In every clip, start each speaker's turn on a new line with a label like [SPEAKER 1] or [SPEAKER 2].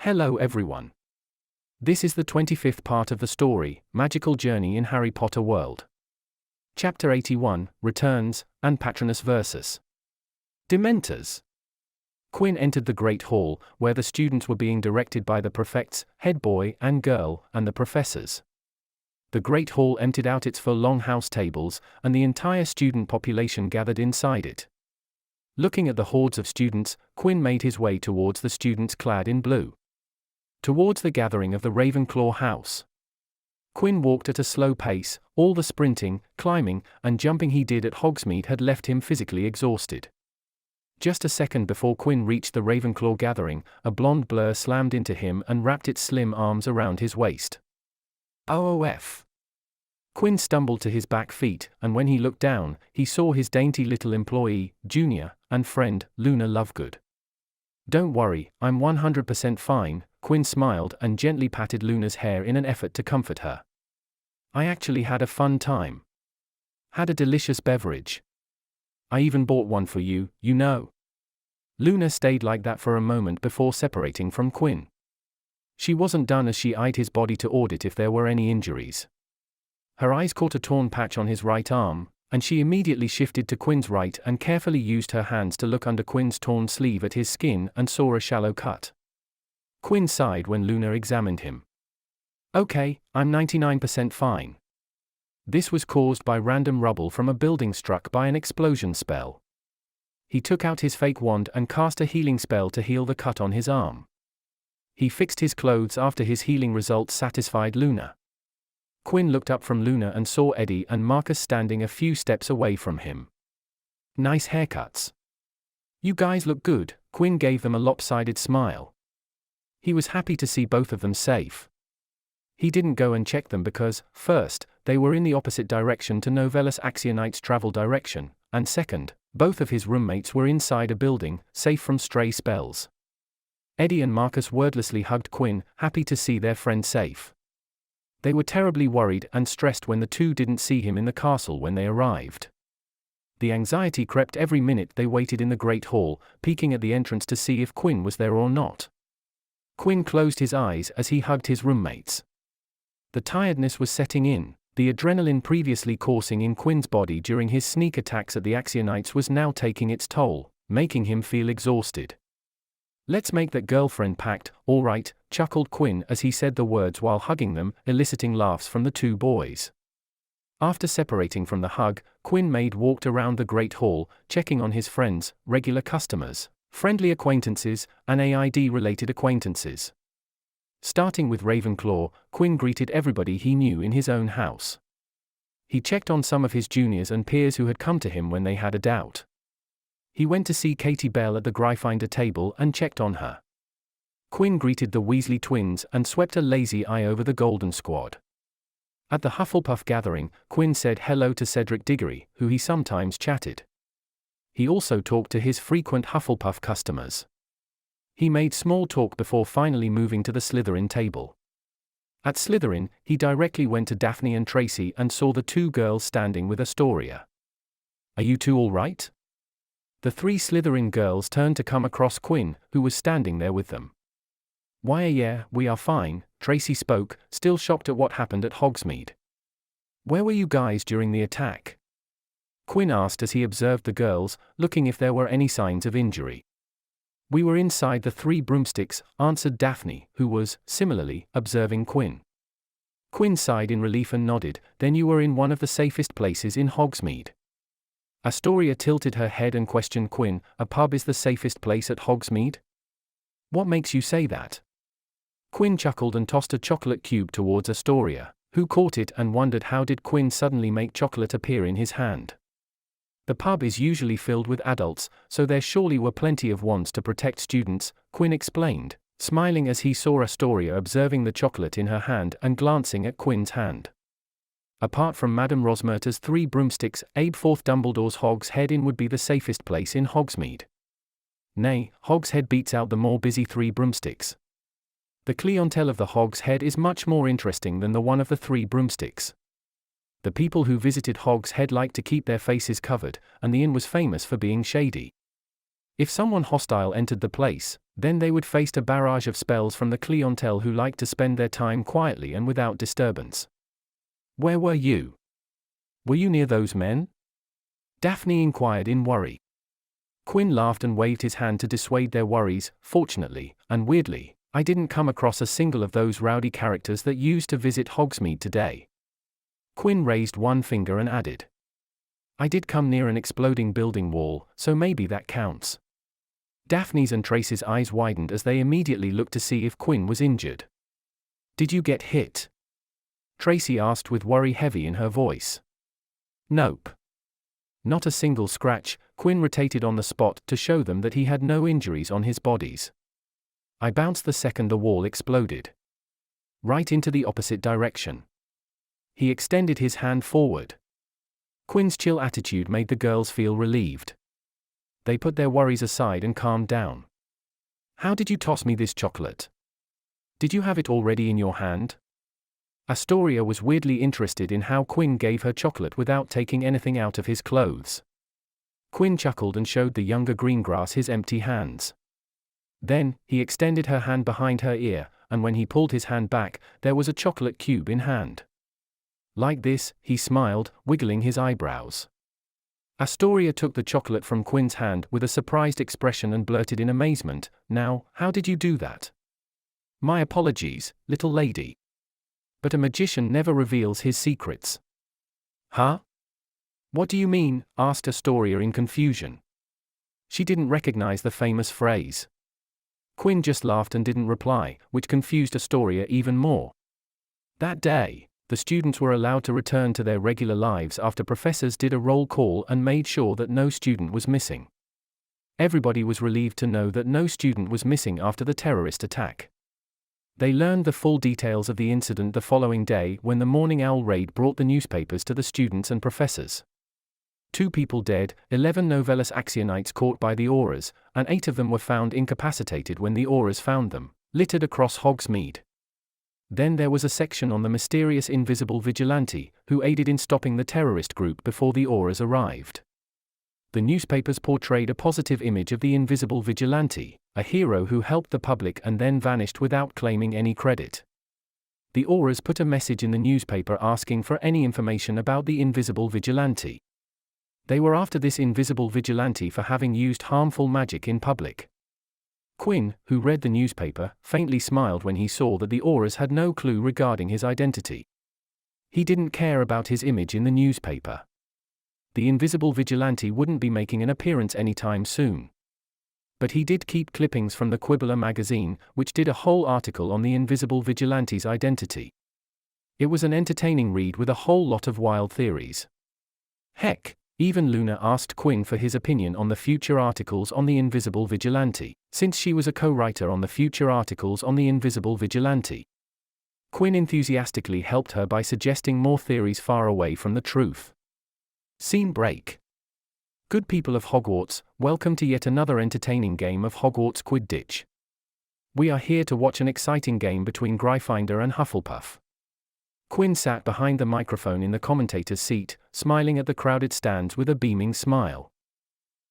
[SPEAKER 1] Hello everyone. This is the 25th part of the story, Magical Journey in Harry Potter World. Chapter 81, Returns, and Patronus Versus. Dementors. Quinn entered the Great Hall, where the students were being directed by the prefects, head boy and girl, and the professors. The Great Hall emptied out its full longhouse tables, and the entire student population gathered inside it. Looking at the hordes of students, Quinn made his way towards the students clad in blue. Towards the gathering of the Ravenclaw house. Quinn walked at a slow pace. All the sprinting, climbing, and jumping he did at Hogsmeade had left him physically exhausted. Just a second before Quinn reached the Ravenclaw gathering, a blonde blur slammed into him and wrapped its slim arms around his waist. OOF. Quinn stumbled to his back feet, and when he looked down, he saw his dainty little employee, Junior, and friend, Luna Lovegood. Don't worry, I'm 100% fine, Quinn smiled and gently patted Luna's hair in an effort to comfort her. I actually had a fun time. Had a delicious beverage. I even bought one for you, you know. Luna stayed like that for a moment before separating from Quinn. She wasn't done as she eyed his body to audit if there were any injuries. Her eyes caught a torn patch on his right arm, and she immediately shifted to Quinn's right and carefully used her hands to look under Quinn's torn sleeve at his skin and saw a shallow cut. Quinn sighed when Luna examined him. Okay, I'm 99% fine. This was caused by random rubble from a building struck by an explosion spell. He took out his fake wand and cast a healing spell to heal the cut on his arm. He fixed his clothes after his healing results satisfied Luna. Quinn looked up from Luna and saw Eddie and Marcus standing a few steps away from him. Nice haircuts. You guys look good, Quinn gave them a lopsided smile. He was happy to see both of them safe. He didn't go and check them because, first, they were in the opposite direction to Novellus Accionite's travel direction, and second, both of his roommates were inside a building, safe from stray spells. Eddie and Marcus wordlessly hugged Quinn, happy to see their friend safe. They were terribly worried and stressed when the two didn't see him in the castle when they arrived. The anxiety crept every minute they waited in the Great Hall, peeking at the entrance to see if Quinn was there or not. Quinn closed his eyes as he hugged his roommates. The tiredness was setting in. The adrenaline previously coursing in Quinn's body during his sneak attacks at the Actionites was now taking its toll, making him feel exhausted. Let's make that girlfriend pact, all right, chuckled Quinn as he said the words while hugging them, eliciting laughs from the two boys. After separating from the hug, Quinn walked around the Great Hall, checking on his friends, regular customers, friendly acquaintances, and AID-related acquaintances. Starting with Ravenclaw, Quinn greeted everybody he knew in his own house. He checked on some of his juniors and peers who had come to him when they had a doubt. He went to see Katie Bell at the Gryffindor table and checked on her. Quinn greeted the Weasley twins and swept a lazy eye over the Golden Squad. At the Hufflepuff gathering, Quinn said hello to Cedric Diggory, who he sometimes chatted. He also talked to his frequent Hufflepuff customers. He made small talk before finally moving to the Slytherin table. At Slytherin, he directly went to Daphne and Tracy and saw the two girls standing with Astoria. Are you two all right? The three Slytherin girls turned to come across Quinn, who was standing there with them. Why yeah, we are fine, Tracy spoke, still shocked at what happened at Hogsmeade. Where were you guys during the attack? Quinn asked as he observed the girls, looking if there were any signs of injury. We were inside the Three Broomsticks, answered Daphne, who was, similarly, observing Quinn. Quinn sighed in relief and nodded, then you were in one of the safest places in Hogsmeade. Astoria tilted her head and questioned Quinn, a pub is the safest place at Hogsmeade? What makes you say that? Quinn chuckled and tossed a chocolate cube towards Astoria, who caught it and wondered how did Quinn suddenly make chocolate appear in his hand. The pub is usually filled with adults, so there surely were plenty of wands to protect students, Quinn explained, smiling as he saw Astoria observing the chocolate in her hand and glancing at Quinn's hand. Apart from Madame Rosmerta's Three Broomsticks, Abeforth Dumbledore's Hog's Head Inn would be the safest place in Hogsmeade. Nay, Hog's Head beats out the more busy Three Broomsticks. The clientele of the Hog's Head is much more interesting than the one of the Three Broomsticks. The people who visited Hog's Head liked to keep their faces covered, and the inn was famous for being shady. If someone hostile entered the place, Then they would face a barrage of spells from the clientele who liked to spend their time quietly and without disturbance. Where were you? Were you near those men? Daphne inquired in worry. Quinn laughed and waved his hand to dissuade their worries. Fortunately, and weirdly, I didn't come across a single of those rowdy characters that used to visit Hogsmeade today. Quinn raised one finger and added, I did come near an exploding building wall, so maybe that counts. Daphne's and Trace's eyes widened as they immediately looked to see if Quinn was injured. Did you get hit? Tracy asked with worry heavy in her voice. Nope. Not a single scratch. Quinn rotated on the spot to show them that he had no injuries on his bodies. I bounced the second the wall exploded. Right into the opposite direction. He extended his hand forward. Quinn's chill attitude made the girls feel relieved. They put their worries aside and calmed down. How did you toss me this chocolate? Did you have it already in your hand? Astoria was weirdly interested in how Quinn gave her chocolate without taking anything out of his clothes. Quinn chuckled and showed the younger Greengrass his empty hands. Then, he extended her hand behind her ear, and when he pulled his hand back, there was a chocolate cube in hand. Like this, he smiled, wiggling his eyebrows. Astoria took the chocolate from Quinn's hand with a surprised expression and blurted in amazement, Now, how did you do that? My apologies, little lady. But a magician never reveals his secrets. Huh? What do you mean? Asked Astoria in confusion. She didn't recognize the famous phrase. Quinn just laughed and didn't reply, which confused Astoria even more. That day, the students were allowed to return to their regular lives after professors did a roll call and made sure that no student was missing. Everybody was relieved to know that no student was missing after the terrorist attack. They learned the full details of the incident the following day when the morning owl raid brought the newspapers to the students and professors. 2 people dead, 11 Novellus Axionites caught by the auras, and 8 of them were found incapacitated when the auras found them, littered across Hogsmeade. Then there was a section on the mysterious invisible vigilante, who aided in stopping the terrorist group before the auras arrived. The newspapers portrayed a positive image of the invisible vigilante, a hero who helped the public and then vanished without claiming any credit. The auras put a message in the newspaper asking for any information about the invisible vigilante. They were after this invisible vigilante for having used harmful magic in public. Quinn, who read the newspaper, faintly smiled when he saw that the auras had no clue regarding his identity. He didn't care about his image in the newspaper. The invisible vigilante wouldn't be making an appearance anytime soon. But he did keep clippings from the Quibbler magazine, which did a whole article on the invisible vigilante's identity. It was an entertaining read with a whole lot of wild theories. Heck, even Luna asked Quinn for his opinion on the future articles on the invisible vigilante, since she was a co-writer on the future articles on the invisible vigilante. Quinn enthusiastically helped her by suggesting more theories far away from the truth. Scene break. Good people of Hogwarts, welcome to yet another entertaining game of Hogwarts Quidditch. We are here to watch an exciting game between Gryffindor and Hufflepuff. Quinn sat behind the microphone in the commentator's seat, smiling at the crowded stands with a beaming smile.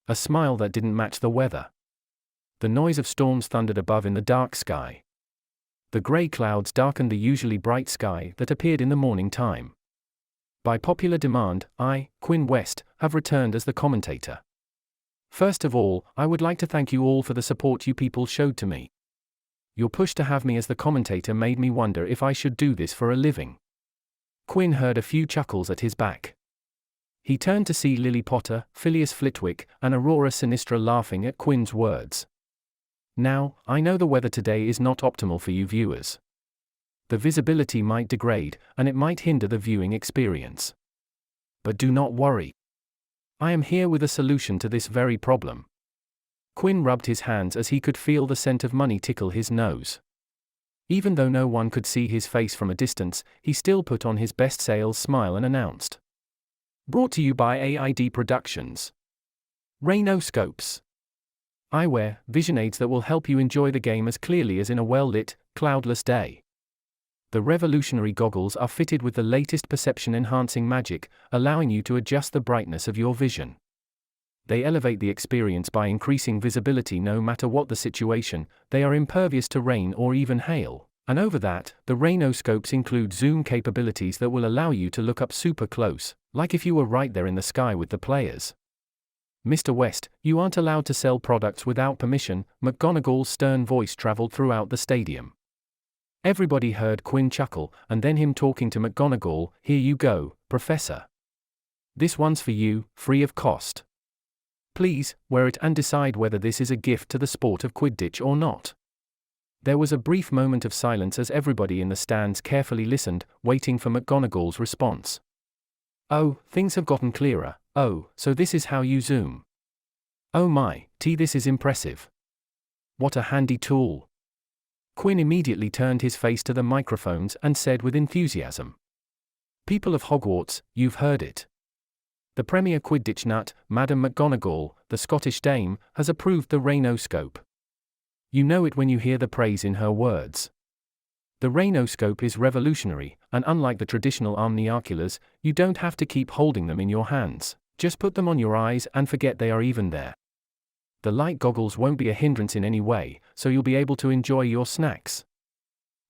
[SPEAKER 1] A smile that didn't match the weather. The noise of storms thundered above in the dark sky. The grey clouds darkened the usually bright sky that appeared in the morning time. By popular demand, I, Quinn West, have returned as the commentator. First of all, I would like to thank you all for the support you people showed to me. Your push to have me as the commentator made me wonder if I should do this for a living. Quinn heard a few chuckles at his back. He turned to see Lily Potter, Phileas Flitwick, and Aurora Sinistra laughing at Quinn's words. Now, I know the weather today is not optimal for you viewers. The visibility might degrade, and it might hinder the viewing experience. But do not worry. I am here with a solution to this very problem. Quinn rubbed his hands as he could feel the scent of money tickle his nose. Even though no one could see his face from a distance, he still put on his best sales smile and announced. Brought to you by AID Productions. Rhinoscopes. Eyewear, vision aids that will help you enjoy the game as clearly as in a well-lit, cloudless day. The revolutionary goggles are fitted with the latest perception-enhancing magic, allowing you to adjust the brightness of your vision. They elevate the experience by increasing visibility no matter what the situation. They are impervious to rain or even hail. And over that, the rainoscopes include zoom capabilities that will allow you to look up super close, like if you were right there in the sky with the players. Mr. West, you aren't allowed to sell products without permission, McGonagall's stern voice traveled throughout the stadium. Everybody heard Quinn chuckle, and then him talking to McGonagall, "Here you go, Professor. This one's for you, free of cost. Please, wear it and decide whether this is a gift to the sport of Quidditch or not." There was a brief moment of silence as everybody in the stands carefully listened, waiting for McGonagall's response. "Oh, things have gotten clearer. Oh, so this is how you zoom. Oh my, this is impressive. What a handy tool." Quinn immediately turned his face to the microphones and said with enthusiasm, "People of Hogwarts, you've heard it. The Premier Quidditch nut, Madam McGonagall, the Scottish dame, has approved the rainoscope. You know it when you hear the praise in her words. The rainoscope is revolutionary, and unlike the traditional omniaculars, you don't have to keep holding them in your hands. Just put them on your eyes and forget they are even there. The light goggles won't be a hindrance in any way, so you'll be able to enjoy your snacks.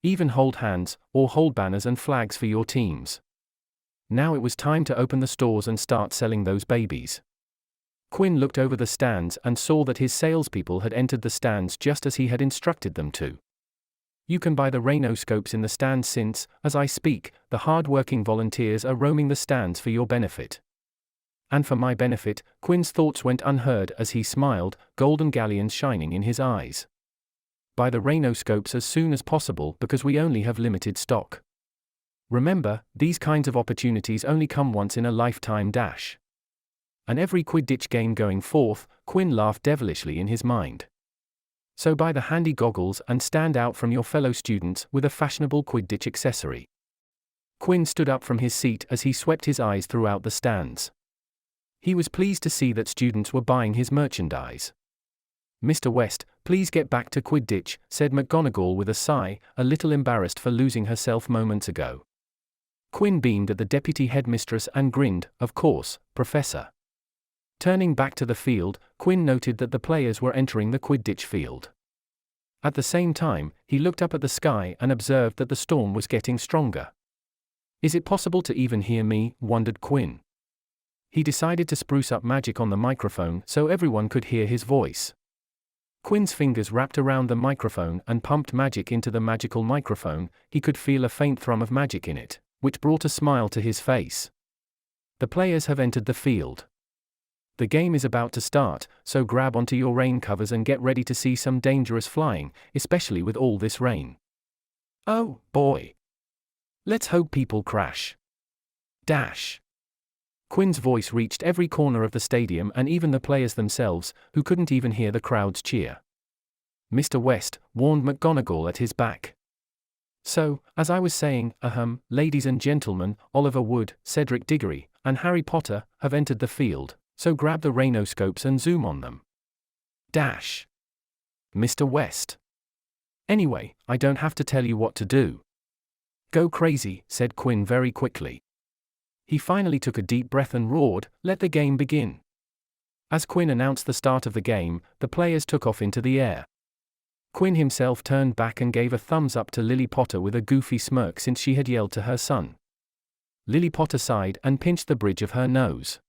[SPEAKER 1] Even hold hands, or hold banners and flags for your teams. Now it was time to open the stores and start selling those babies." Quinn looked over the stands and saw that his salespeople had entered the stands just as he had instructed them to. "You can buy the rainoscopes in the stands since, as I speak, the hard-working volunteers are roaming the stands for your benefit." And for my benefit, Quinn's thoughts went unheard as he smiled, golden galleons shining in his eyes. "Buy the rainoscopes as soon as possible because we only have limited stock. Remember, these kinds of opportunities only come once in a lifetime dash." And every Quidditch game going forth, Quinn laughed devilishly in his mind. So buy the handy goggles and stand out from your fellow students with a fashionable Quidditch accessory. Quinn stood up from his seat as he swept his eyes throughout the stands. He was pleased to see that students were buying his merchandise. "Mr. West, please get back to Quidditch," said McGonagall with a sigh, a little embarrassed for losing herself moments ago. Quinn beamed at the deputy headmistress and grinned, "Of course, Professor." Turning back to the field, Quinn noted that the players were entering the Quidditch field. At the same time, he looked up at the sky and observed that the storm was getting stronger. "Is it possible to even hear me?" wondered Quinn. He decided to spruce up magic on the microphone so everyone could hear his voice. Quinn's fingers wrapped around the microphone and pumped magic into the magical microphone. He could feel a faint thrum of magic in it, which brought a smile to his face. The players have entered the field. The game is about to start, so grab onto your rain covers and get ready to see some dangerous flying, especially with all this rain. Oh, boy. Let's hope people crash. Dash. Quinn's voice reached every corner of the stadium and even the players themselves, who couldn't even hear the crowds cheer. "Mr. West," warned McGonagall at his back. "So, as I was saying, ladies and gentlemen, Oliver Wood, Cedric Diggory, and Harry Potter have entered the field. So grab the rainoscopes and zoom on them. Dash. Mr. West. Anyway, I don't have to tell you what to do. Go crazy," said Quinn very quickly. He finally took a deep breath and roared, "Let the game begin." As Quinn announced the start of the game, the players took off into the air. Quinn himself turned back and gave a thumbs up to Lily Potter with a goofy smirk since she had yelled to her son. Lily Potter sighed and pinched the bridge of her nose.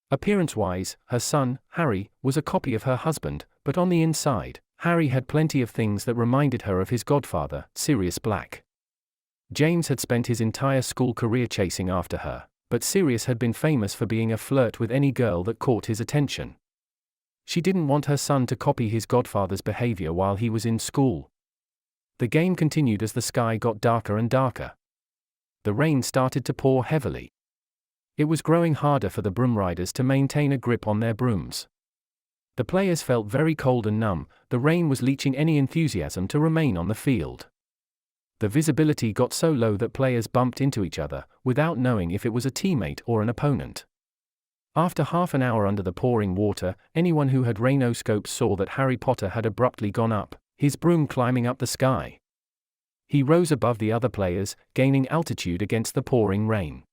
[SPEAKER 1] Appearance-wise, her son, Harry, was a copy of her husband, but on the inside, Harry had plenty of things that reminded her of his godfather, Sirius Black. James had spent his entire school career chasing after her, but Sirius had been famous for being a flirt with any girl that caught his attention. She didn't want her son to copy his godfather's behavior while he was in school. The game continued as the sky got darker and darker. The rain started to pour heavily. It was growing harder for the broom riders to maintain a grip on their brooms. The players felt very cold and numb. The rain was leaching any enthusiasm to remain on the field. The visibility got so low that players bumped into each other, without knowing if it was a teammate or an opponent. After half an hour under the pouring water, anyone who had rainoscopes saw that Harry Potter had abruptly gone up, his broom climbing up the sky. He rose above the other players, gaining altitude against the pouring rain.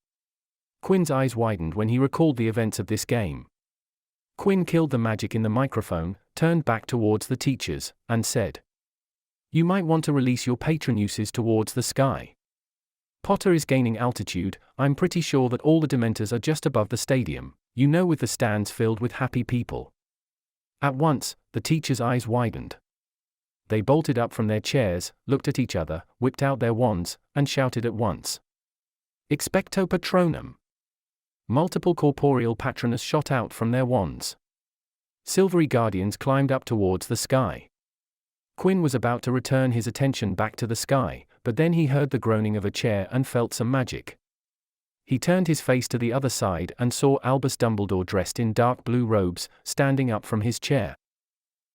[SPEAKER 1] Quinn's eyes widened when he recalled the events of this game. Quinn killed the magic in the microphone, turned back towards the teachers, and said, "You might want to release your patron uses towards the sky. Potter is gaining altitude. I'm pretty sure that all the Dementors are just above the stadium, with the stands filled with happy people." At once, the teachers' eyes widened. They bolted up from their chairs, looked at each other, whipped out their wands, and shouted at once, "Expecto Patronum!" Multiple corporeal patronus shot out from their wands. Silvery guardians climbed up towards the sky. Quinn was about to return his attention back to the sky, but then he heard the groaning of a chair and felt some magic. He turned his face to the other side and saw Albus Dumbledore dressed in dark blue robes, standing up from his chair.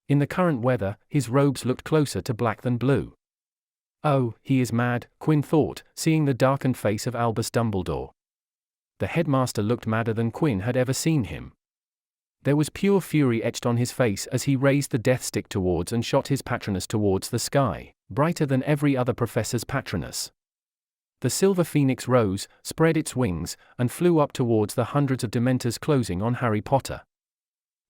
[SPEAKER 1] In the current weather, his robes looked closer to black than blue. "Oh, he is mad," Quinn thought, seeing the darkened face of Albus Dumbledore. The headmaster looked madder than Quinn had ever seen him. There was pure fury etched on his face as he raised the death stick towards and shot his patronus towards the sky, brighter than every other professor's patronus. The silver phoenix rose, spread its wings, and flew up towards the hundreds of Dementors closing on Harry Potter.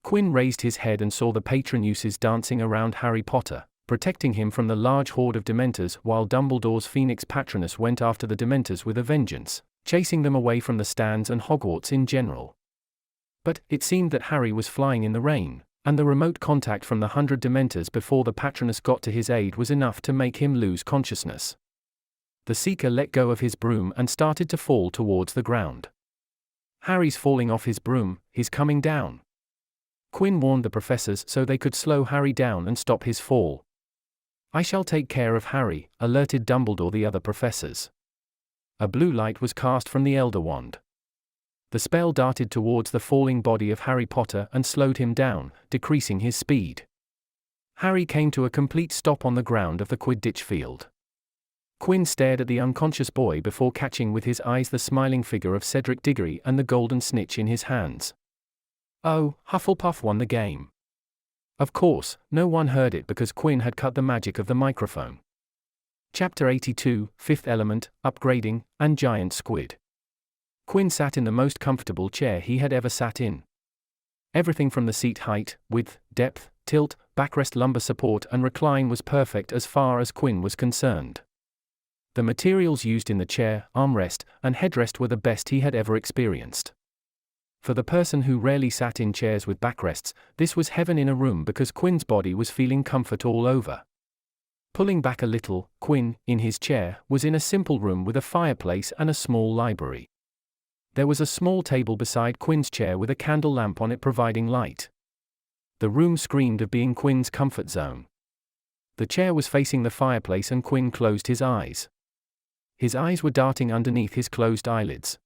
[SPEAKER 1] Quinn raised his head and saw the patron uses dancing around Harry Potter, protecting him from the large horde of Dementors, while Dumbledore's phoenix patronus went after the Dementors with a vengeance, chasing them away from the stands and Hogwarts in general. But it seemed that Harry was flying in the rain, and the remote contact from the 100 Dementors before the patronus got to his aid was enough to make him lose consciousness. The Seeker let go of his broom and started to fall towards the ground. "Harry's falling off his broom, he's coming down." Quinn warned the professors so they could slow Harry down and stop his fall. "I shall take care of Harry," alerted Dumbledore the other professors. A blue light was cast from the Elder Wand. The spell darted towards the falling body of Harry Potter and slowed him down, decreasing his speed. Harry came to a complete stop on the ground of the Quidditch field. Quinn stared at the unconscious boy before catching with his eyes the smiling figure of Cedric Diggory and the golden snitch in his hands. Oh, Hufflepuff won the game. Of course, no one heard it because Quinn had cut the magic of the microphone. Chapter 82, Fifth Element, Upgrading, and Giant Squid. Quinn sat in the most comfortable chair he had ever sat in. Everything from the seat height, width, depth, tilt, backrest, lumbar support and recline was perfect as far as Quinn was concerned. The materials used in the chair, armrest, and headrest were the best he had ever experienced. For the person who rarely sat in chairs with backrests, this was heaven in a room because Quinn's body was feeling comfort all over. Pulling back a little, Quinn, in his chair, was in a simple room with a fireplace and a small library. There was a small table beside Quinn's chair with a candle lamp on it providing light. The room screamed of being Quinn's comfort zone. The chair was facing the fireplace and Quinn closed his eyes. His eyes were darting underneath his closed eyelids.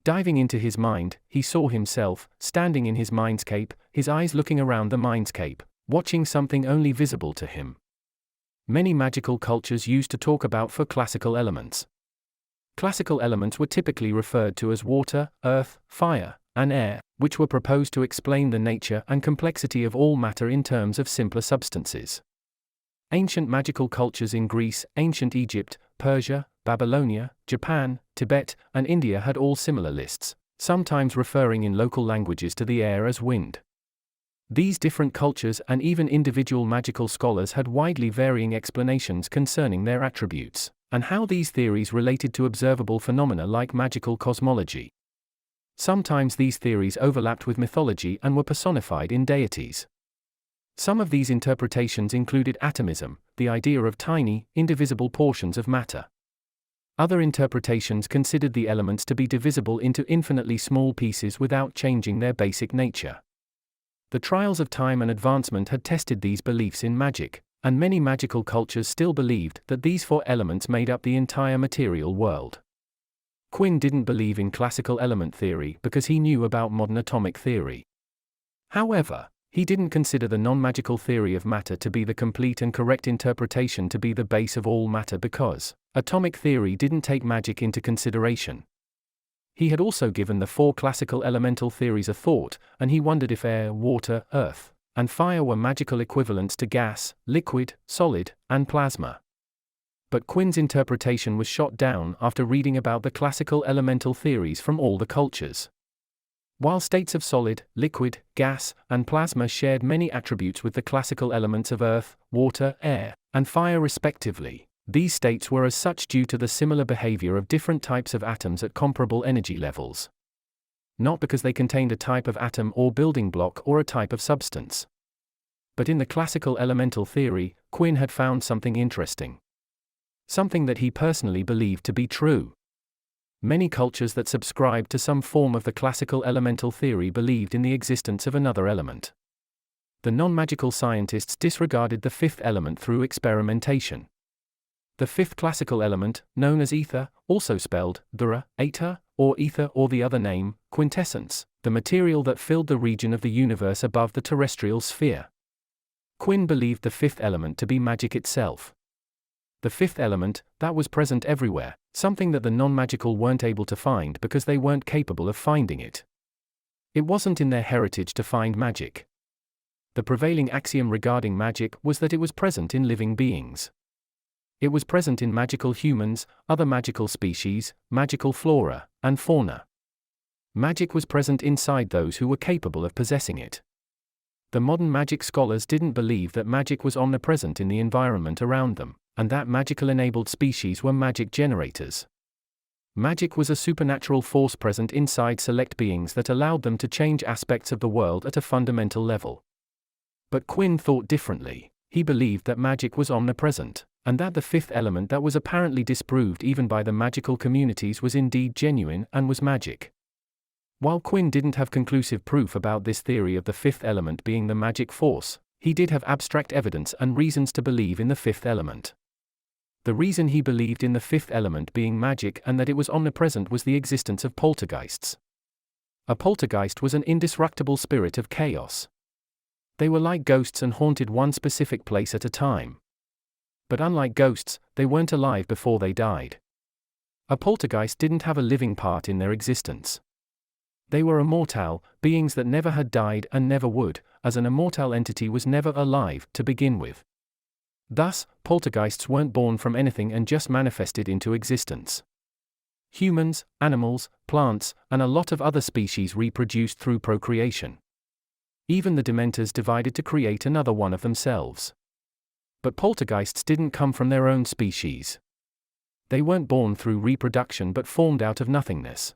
[SPEAKER 1] Diving into his mind, he saw himself, standing in his mindscape, his eyes looking around the mindscape, watching something only visible to him. Many magical cultures used to talk about four classical elements. Classical elements were typically referred to as water, earth, fire, and air, which were proposed to explain the nature and complexity of all matter in terms of simpler substances. Ancient magical cultures in Greece, ancient Egypt, Persia, Babylonia, Japan, Tibet, and India had all similar lists, sometimes referring in local languages to the air as wind. These different cultures and even individual magical scholars had widely varying explanations concerning their attributes, and how these theories related to observable phenomena like magical cosmology. Sometimes these theories overlapped with mythology and were personified in deities. Some of these interpretations included atomism, the idea of tiny, indivisible portions of matter. Other interpretations considered the elements to be divisible into infinitely small pieces without changing their basic nature. The trials of time and advancement had tested these beliefs in magic, and many magical cultures still believed that these four elements made up the entire material world. Quinn didn't believe in classical element theory because he knew about modern atomic theory. However, he didn't consider the non-magical theory of matter to be the complete and correct interpretation to be the base of all matter because atomic theory didn't take magic into consideration. He had also given the four classical elemental theories a thought, and he wondered if air, water, earth, and fire were magical equivalents to gas, liquid, solid, and plasma. But Quinn's interpretation was shot down after reading about the classical elemental theories from all the cultures. While states of solid, liquid, gas, and plasma shared many attributes with the classical elements of earth, water, air, and fire respectively, these states were as such due to the similar behavior of different types of atoms at comparable energy levels. Not because they contained a type of atom or building block or a type of substance. But in the classical elemental theory, Quinn had found something interesting. Something that he personally believed to be true. Many cultures that subscribed to some form of the classical elemental theory believed in the existence of another element. The non-magical scientists disregarded the fifth element through experimentation. The fifth classical element, known as ether, also spelled dura, aether, or ether, or the other name, quintessence, the material that filled the region of the universe above the terrestrial sphere. Quinn believed the fifth element to be magic itself. The fifth element, that was present everywhere, something that the non-magical weren't able to find because they weren't capable of finding it. It wasn't in their heritage to find magic. The prevailing axiom regarding magic was that it was present in living beings. It was present in magical humans, other magical species, magical flora, and fauna. Magic was present inside those who were capable of possessing it. The modern magic scholars didn't believe that magic was omnipresent in the environment around them, and that magical-enabled species were magic generators. Magic was a supernatural force present inside select beings that allowed them to change aspects of the world at a fundamental level. But Quinn thought differently. He believed that magic was omnipresent, and that the fifth element that was apparently disproved even by the magical communities was indeed genuine and was magic. While Quinn didn't have conclusive proof about this theory of the fifth element being the magic force, he did have abstract evidence and reasons to believe in the fifth element. The reason he believed in the fifth element being magic and that it was omnipresent was the existence of poltergeists. A poltergeist was an indestructible spirit of chaos. They were like ghosts and haunted one specific place at a time. But unlike ghosts, they weren't alive before they died. A poltergeist didn't have a living part in their existence. They were immortal, beings that never had died and never would, as an immortal entity was never alive to begin with. Thus, poltergeists weren't born from anything and just manifested into existence. Humans, animals, plants, and a lot of other species reproduced through procreation. Even the Dementors divided to create another one of themselves. But poltergeists didn't come from their own species. They weren't born through reproduction but formed out of nothingness.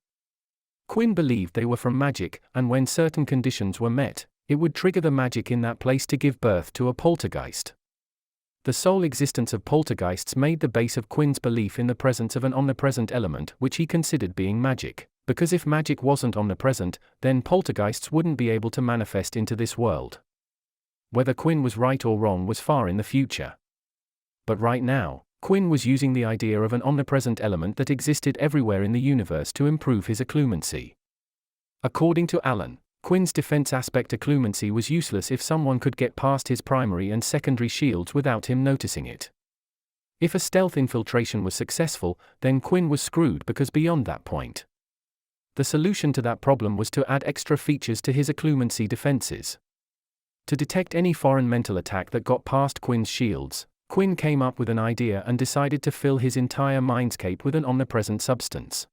[SPEAKER 1] Quinn believed they were from magic, and when certain conditions were met, it would trigger the magic in that place to give birth to a poltergeist. The sole existence of poltergeists made the base of Quinn's belief in the presence of an omnipresent element which he considered being magic, because if magic wasn't omnipresent, then poltergeists wouldn't be able to manifest into this world. Whether Quinn was right or wrong was far in the future. But right now, Quinn was using the idea of an omnipresent element that existed everywhere in the universe to improve his occlumency. According to Allen, Quinn's defense aspect occlumency was useless if someone could get past his primary and secondary shields without him noticing it. If a stealth infiltration was successful, then Quinn was screwed because beyond that point. The solution to that problem was to add extra features to his occlumency defenses. To detect any foreign mental attack that got past Quinn's shields, Quinn came up with an idea and decided to fill his entire mindscape with an omnipresent substance.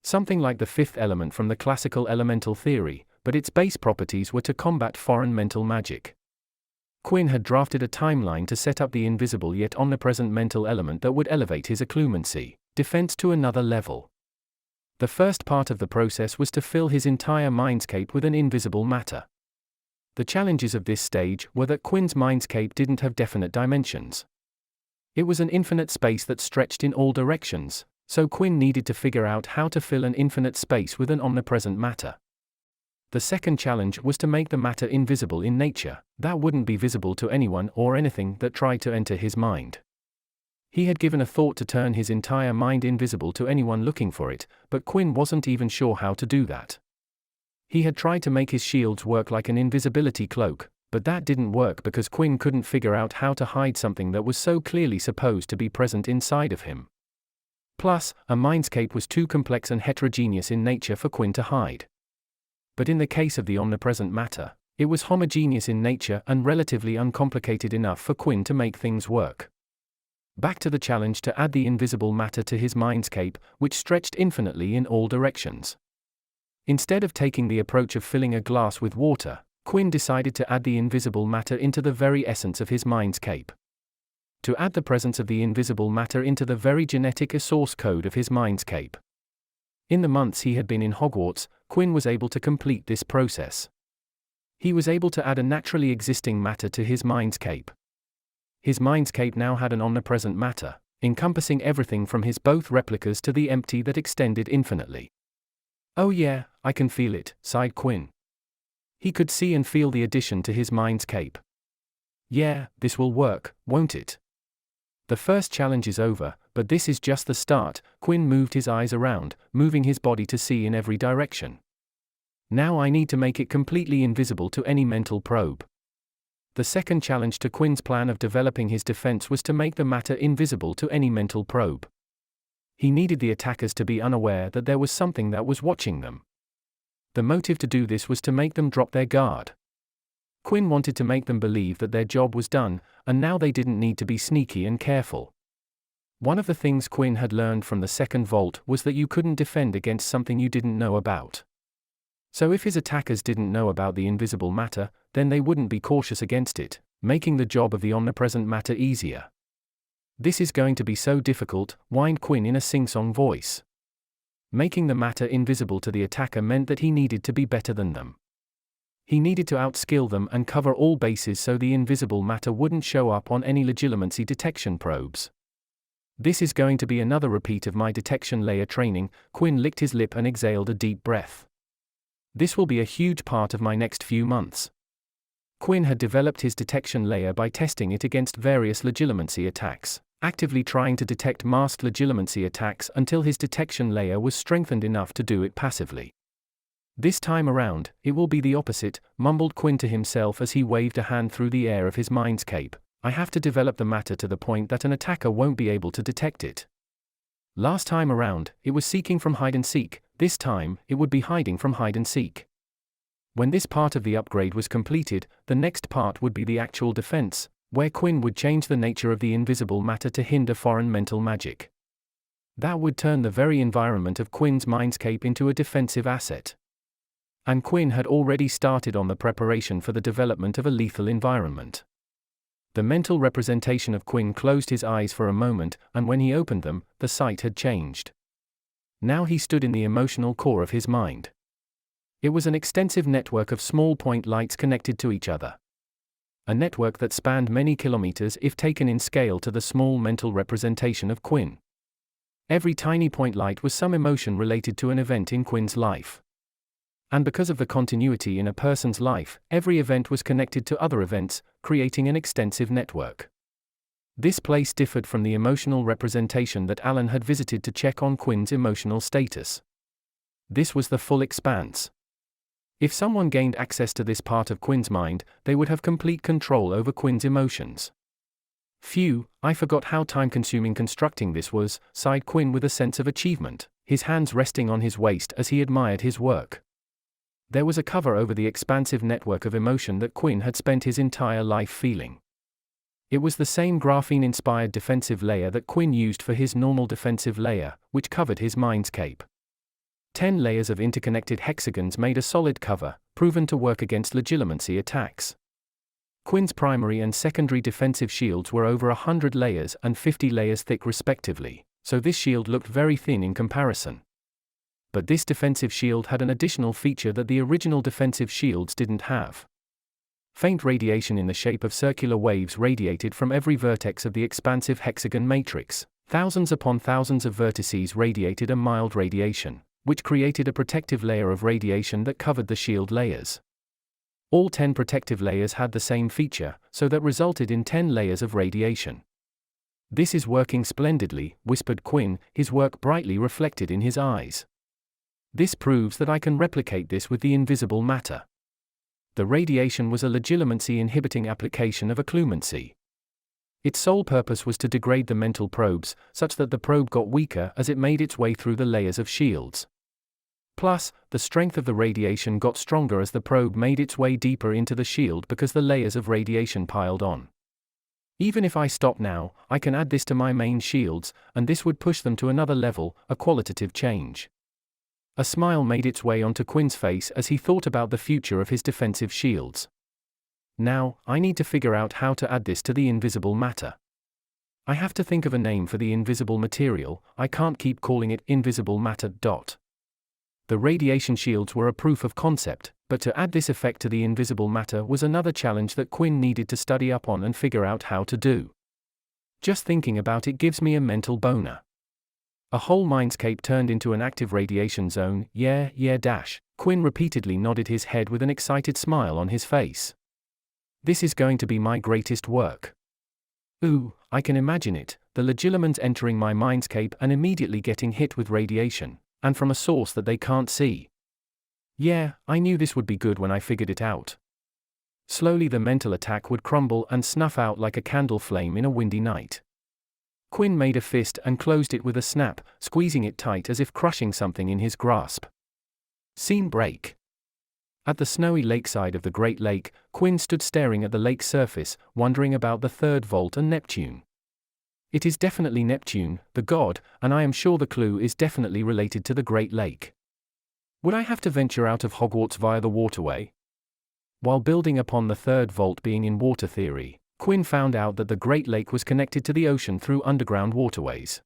[SPEAKER 1] Something like the fifth element from the classical elemental theory, but its base properties were to combat foreign mental magic. Quinn had drafted a timeline to set up the invisible yet omnipresent mental element that would elevate his occlumency defense to another level. The first part of the process was to fill his entire mindscape with an invisible matter. The challenges of this stage were that Quinn's mindscape didn't have definite dimensions. It was an infinite space that stretched in all directions, so Quinn needed to figure out how to fill an infinite space with an omnipresent matter. The second challenge was to make the matter invisible in nature, that wouldn't be visible to anyone or anything that tried to enter his mind. He had given a thought to turn his entire mind invisible to anyone looking for it, but Quinn wasn't even sure how to do that. He had tried to make his shields work like an invisibility cloak, but that didn't work because Quinn couldn't figure out how to hide something that was so clearly supposed to be present inside of him. Plus, a mindscape was too complex and heterogeneous in nature for Quinn to hide. But in the case of the omnipresent matter, it was homogeneous in nature and relatively uncomplicated enough for Quinn to make things work. Back to the challenge to add the invisible matter to his mindscape, which stretched infinitely in all directions. Instead of taking the approach of filling a glass with water, Quinn decided to add the invisible matter into the very essence of his mindscape. To add the presence of the invisible matter into the very genetic source code of his mindscape. In the months he had been in Hogwarts, Quinn was able to complete this process. He was able to add a naturally existing matter to his mindscape. His mindscape now had an omnipresent matter, encompassing everything from his both replicas to the empty that extended infinitely. "Oh yeah, I can feel it," sighed Quinn. He could see and feel the addition to his mindscape. "Yeah, this will work, won't it? The first challenge is over, but this is just the start." Quinn moved his eyes around, moving his body to see in every direction. "Now I need to make it completely invisible to any mental probe." The second challenge to Quinn's plan of developing his defense was to make the matter invisible to any mental probe. He needed the attackers to be unaware that there was something that was watching them. The motive to do this was to make them drop their guard. Quinn wanted to make them believe that their job was done, and now they didn't need to be sneaky and careful. One of the things Quinn had learned from the second vault was that you couldn't defend against something you didn't know about. So if his attackers didn't know about the invisible matter, then they wouldn't be cautious against it, making the job of the omnipresent matter easier. "This is going to be so difficult," whined Quinn in a sing-song voice. Making the matter invisible to the attacker meant that he needed to be better than them. He needed to outskill them and cover all bases so the invisible matter wouldn't show up on any legitimacy detection probes. "This is going to be another repeat of my detection layer training." Quinn licked his lip and exhaled a deep breath. "This will be a huge part of my next few months." Quinn had developed his detection layer by testing it against various legitimacy attacks, actively trying to detect masked legitimacy attacks until his detection layer was strengthened enough to do it passively. "This time around, it will be the opposite," mumbled Quinn to himself as he waved a hand through the air of his mindscape. "I have to develop the matter to the point that an attacker won't be able to detect it. Last time around, it was seeking from hide and seek, this time, it would be hiding from hide and seek." When this part of the upgrade was completed, the next part would be the actual defense, where Quinn would change the nature of the invisible matter to hinder foreign mental magic. That would turn the very environment of Quinn's mindscape into a defensive asset. And Quinn had already started on the preparation for the development of a lethal environment. The mental representation of Quinn closed his eyes for a moment, and when he opened them, the sight had changed. Now he stood in the emotional core of his mind. It was an extensive network of small point lights connected to each other. A network that spanned many kilometers if taken in scale to the small mental representation of Quinn. Every tiny point light was some emotion related to an event in Quinn's life. And because of the continuity in a person's life, every event was connected to other events, creating an extensive network. This place differed from the emotional representation that Alan had visited to check on Quinn's emotional status. This was the full expanse. If someone gained access to this part of Quinn's mind, they would have complete control over Quinn's emotions. "Phew, I forgot how time-consuming constructing this was," sighed Quinn with a sense of achievement, his hands resting on his waist as he admired his work. There was a cover over the expansive network of emotion that Quinn had spent his entire life feeling. It was the same graphene-inspired defensive layer that Quinn used for his normal defensive layer, which covered his mindscape. 10 layers of interconnected hexagons made a solid cover, proven to work against legitimacy attacks. Quinn's primary and secondary defensive shields were over 100 layers and 50 layers thick respectively, so this shield looked very thin in comparison. But this defensive shield had an additional feature that the original defensive shields didn't have. Faint radiation in the shape of circular waves radiated from every vertex of the expansive hexagon matrix. Thousands upon thousands of vertices radiated a mild radiation, which created a protective layer of radiation that covered the shield layers. All 10 protective layers had the same feature, so that resulted in 10 layers of radiation. "This is working splendidly," whispered Quinn, his work brightly reflected in his eyes. "This proves that I can replicate this with the invisible matter." The radiation was a legitimacy-inhibiting application of occlumency. Its sole purpose was to degrade the mental probes, such that the probe got weaker as it made its way through the layers of shields. Plus, the strength of the radiation got stronger as the probe made its way deeper into the shield because the layers of radiation piled on. "Even if I stop now, I can add this to my main shields, and this would push them to another level, a qualitative change." A smile made its way onto Quinn's face as he thought about the future of his defensive shields. Now, I need to figure out how to add this to the invisible matter. I have to think of a name for the invisible material. I can't keep calling it invisible matter. The radiation shields were a proof of concept, but to add this effect to the invisible matter was another challenge that Quinn needed to study up on and figure out how to do. Just thinking about it gives me a mental boner. A whole mindscape turned into an active radiation zone. Yeah. Quinn repeatedly nodded his head with an excited smile on his face. This is going to be my greatest work. Ooh, I can imagine it, the Legilimens entering my mindscape and immediately getting hit with radiation, and from a source that they can't see. Yeah, I knew this would be good when I figured it out. Slowly the mental attack would crumble and snuff out like a candle flame in a windy night. Quinn made a fist and closed it with a snap, squeezing it tight as if crushing something in his grasp. Scene break. At the snowy lakeside of the Great Lake, Quinn stood staring at the lake's surface, wondering about the third vault and Neptune. It is definitely Neptune, the god, and I am sure the clue is definitely related to the Great Lake. Would I have to venture out of Hogwarts via the waterway? While building upon the third vault being in water theory, Quinn found out that the Great Lake was connected to the ocean through underground waterways.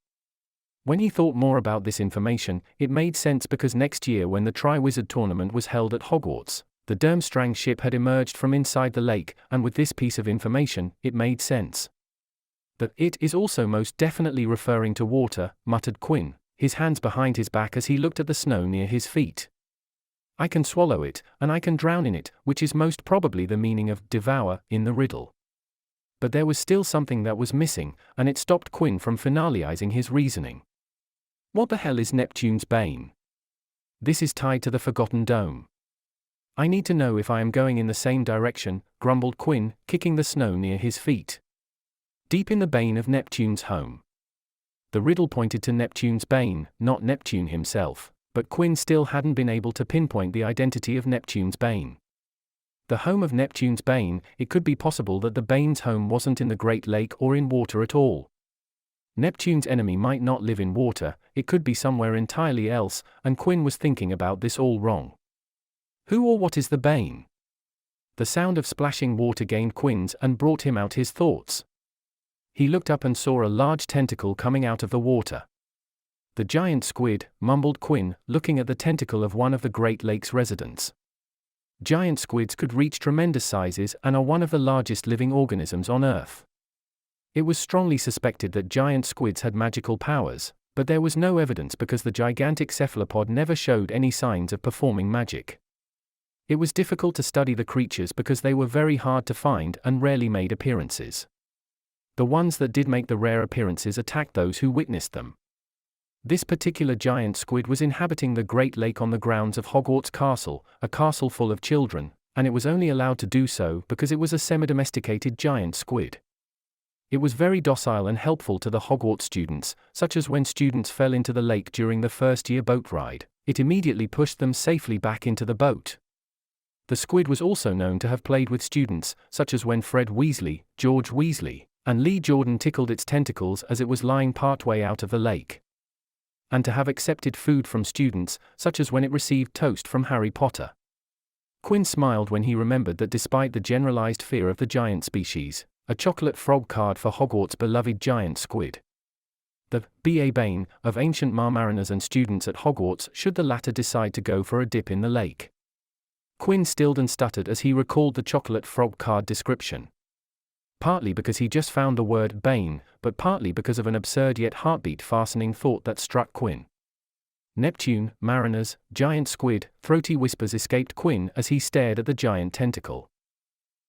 [SPEAKER 1] When he thought more about this information, it made sense because next year when the Triwizard Tournament was held at Hogwarts, the Durmstrang ship had emerged from inside the lake, and with this piece of information, it made sense. That it is also most definitely referring to water, muttered Quinn, his hands behind his back as he looked at the snow near his feet. I can swallow it, and I can drown in it, which is most probably the meaning of devour in the riddle. But there was still something that was missing, and it stopped Quinn from finalizing his reasoning. What the hell is Neptune's bane? This is tied to the Forgotten Dome. I need to know if I am going in the same direction, grumbled Quinn, kicking the snow near his feet. Deep in the bane of Neptune's home. The riddle pointed to Neptune's bane, not Neptune himself, but Quinn still hadn't been able to pinpoint the identity of Neptune's bane. The home of Neptune's bane, it could be possible that the bane's home wasn't in the Great Lake or in water at all. Neptune's enemy might not live in water, it could be somewhere entirely else, and Quinn was thinking about this all wrong. Who or what is the bane? The sound of splashing water gained Quinn's and brought him out his thoughts. He looked up and saw a large tentacle coming out of the water. The giant squid, mumbled Quinn, looking at the tentacle of one of the Great Lake's residents. Giant squids could reach tremendous sizes and are one of the largest living organisms on Earth. It was strongly suspected that giant squids had magical powers, but there was no evidence because the gigantic cephalopod never showed any signs of performing magic. It was difficult to study the creatures because they were very hard to find and rarely made appearances. The ones that did make the rare appearances attacked those who witnessed them. This particular giant squid was inhabiting the Great Lake on the grounds of Hogwarts Castle, a castle full of children, and it was only allowed to do so because it was a semi-domesticated giant squid. It was very docile and helpful to the Hogwarts students, such as when students fell into the lake during the first-year boat ride, it immediately pushed them safely back into the boat. The squid was also known to have played with students, such as when Fred Weasley, George Weasley, and Lee Jordan tickled its tentacles as it was lying partway out of the lake. And to have accepted food from students, such as when it received toast from Harry Potter. Quinn smiled when he remembered that despite the generalized fear of the giant species, a chocolate frog card for Hogwarts' beloved giant squid. The B.A. bane of ancient mariners and students at Hogwarts should the latter decide to go for a dip in the lake. Quinn stilled and stuttered as he recalled the chocolate frog card description. Partly because he just found the word bane, but partly because of an absurd yet heartbeat-fastening thought that struck Quinn. Neptune, mariners, giant squid, throaty whispers escaped Quinn as he stared at the giant tentacle.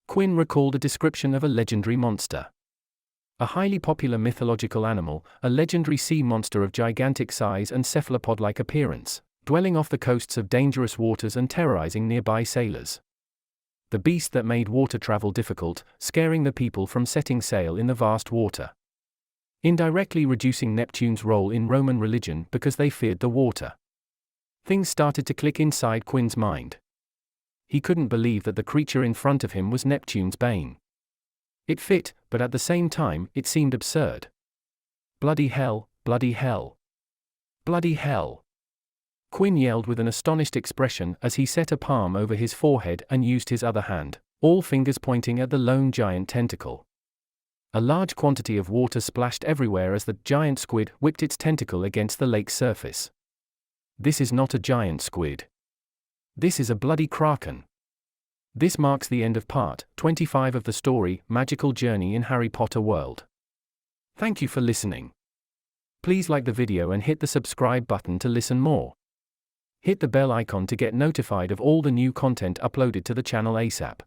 [SPEAKER 1] Quinn recalled a description of a legendary monster. A highly popular mythological animal, a legendary sea monster of gigantic size and cephalopod-like appearance, dwelling off the coasts of dangerous waters and terrorizing nearby sailors. The beast that made water travel difficult, scaring the people from setting sail in the vast water. Indirectly reducing Neptune's role in Roman religion because they feared the water. Things started to click inside Quinn's mind. He couldn't believe that the creature in front of him was Neptune's bane. It fit, but at the same time, it seemed absurd. Bloody hell, bloody hell. Bloody hell. Quinn yelled with an astonished expression as he set a palm over his forehead and used his other hand, all fingers pointing at the lone giant tentacle. A large quantity of water splashed everywhere as the giant squid whipped its tentacle against the lake's surface. This is not a giant squid. This is a bloody kraken. This marks the end of part 25 of the story, Magical Journey in Harry Potter World. Thank you for listening. Please like the video and hit the subscribe button to listen more. Hit the bell icon to get notified of all the new content uploaded to the channel ASAP.